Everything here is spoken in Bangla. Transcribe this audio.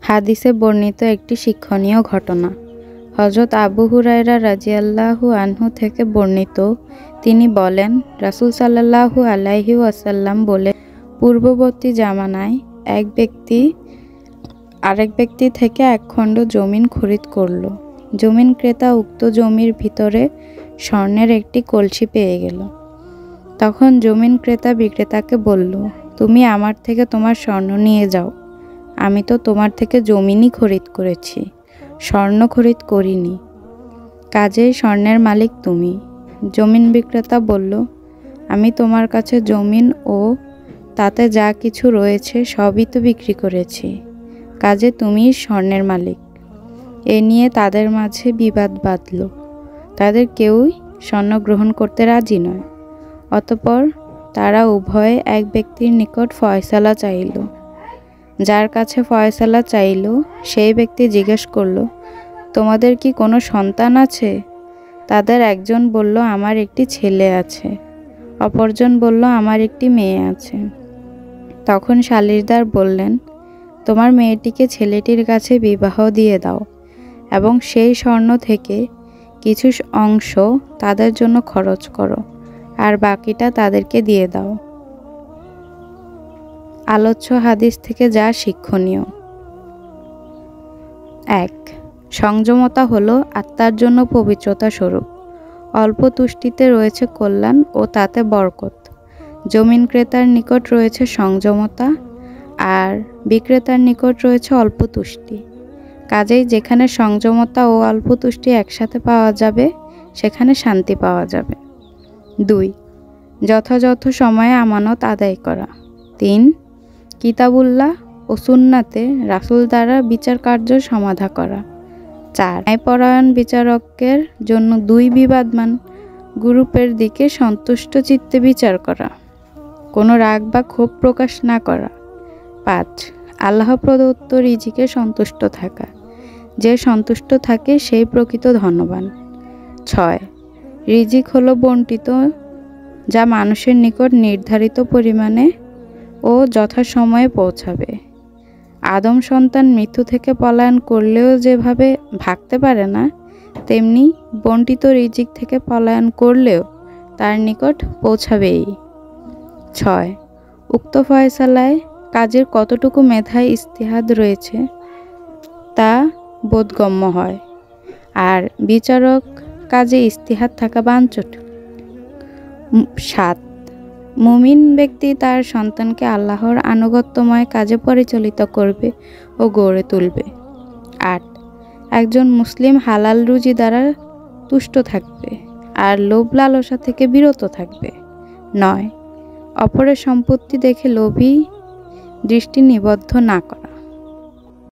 হাদিসে বর্ণিত একটি শিক্ষণীয় ঘটনা। হযরত আবু হুরায়রা রাদিয়াল্লাহু আনহু থেকে বর্ণিত, তিনি বলেন, রাসূল সাল্লাল্লাহু আলাইহি ওয়াসাল্লাম বলে, পূর্ববর্তী জামানায় এক ব্যক্তি আরেক ব্যক্তি থেকে এক খণ্ড জমিন খরিদ করল। জমিন ক্রেতা উক্ত জমির ভিতরে স্বর্ণের একটি কলসি পেয়ে গেল। তখন জমিন ক্রেতা বিক্রেতাকে বলল, তুমি আমার থেকে তোমার স্বর্ণ নিয়ে যাও, আমি তো তোমার থেকে জমিনই খরিদ করেছি, স্বর্ণ খরিদ করিনি, কাজেই স্বর্ণের মালিক তুমি। জমিন বিক্রেতা বলল, আমি তোমার কাছে জমিন ও তাতে যা কিছু রয়েছে সবই তো বিক্রি করেছি, কাজে তুমিই স্বর্ণের মালিক। এ নিয়ে তাদের মাঝে বিবাদ বাধল। তাদের কেউই স্বর্ণ গ্রহণ করতে রাজি নয়। অতঃপর তারা উভয়ে এক ব্যক্তির নিকট ফয়সালা চাইল। যার কাছে ফয়সালা চাইল সেই ব্যক্তি জিজ্ঞেস করল, তোমাদের কি কোনো সন্তান আছে? তাদের একজন বলল, আমার একটি ছেলে আছে। অপরজন বলল, আমার একটি মেয়ে আছে। তখন সালিসদার বললেন, তোমার মেয়েটিকে ছেলেটির কাছে বিবাহ দিয়ে দাও এবং সেই স্বর্ণ থেকে কিছু অংশ তাদের জন্য খরচ করো, আর বাকিটা তাদেরকে দিয়ে দাও। আলোচ্য হাদিস থেকে যা শিক্ষণীয়। ১. সংযমতা হলো আত্মার জন্য পবিত্রতা স্বরূপ। অল্প তুষ্টিতে রয়েছে কল্যাণ ও তাতে বরকত। জমিন ক্রেতার নিকট রয়েছে সংযমতা, আর বিক্রেতার নিকট রয়েছে অল্প তুষ্টি। কাজেই যেখানে সংযমতা ও অল্প তুষ্টি একসাথে পাওয়া যাবে, সেখানে শান্তি পাওয়া যাবে। ২. যথাযথ সময়ে আমানত আদায় করা। ৩. কিতাবুল্লাহ ও সুন্নাতে রাসূল দ্বারা বিচার কার্য সমাধা করা। ৪. ন্যায়পরায়ণ বিচারকের জন্য ২ বিবাদমান গ্রুপের দিকে সন্তুষ্ট চিত্তে বিচার করা, কোনো রাগ বা ক্ষোভ প্রকাশ না করা। ৫. আল্লাহ প্রদত্ত রিজিকে সন্তুষ্ট থাকা। যে সন্তুষ্ট থাকে সেই প্রকৃত ধনবান। ৬. রিজিক হলো বণ্টিত, যা মানুষের নিকট নির্ধারিত পরিমাণে ও যথাসময়ে পৌঁছাবে। আদম সন্তান মৃত্যু থেকে পলায়ন করলেও যেভাবে ভাগতে পারে না, তেমনি বণ্টিত রিজিক থেকে পলায়ন করলেও তার নিকট পৌঁছাবেই। ৬. উক্ত ফয়সালায় কাজের কতটুকু মেধায় ইজতিহাদ রয়েছে তা বোধগম্য হয়, আর বিচারক কাজে ইজতিহাদ থাকা বাঞ্ছনীয়। ৭. মুমিন ব্যক্তি তার সন্তানকে আল্লাহর আনুগত্যময় কাজে পরিচালিত করবে ও গড়ে তুলবে। ৮. একজন মুসলিম হালাল রুজি দ্বারা তুষ্ট থাকবে আর লোভ লালসা থেকে বিরত থাকবে। ৯. অপরের সম্পত্তি দেখে লোভী দৃষ্টি নিবদ্ধ না করা।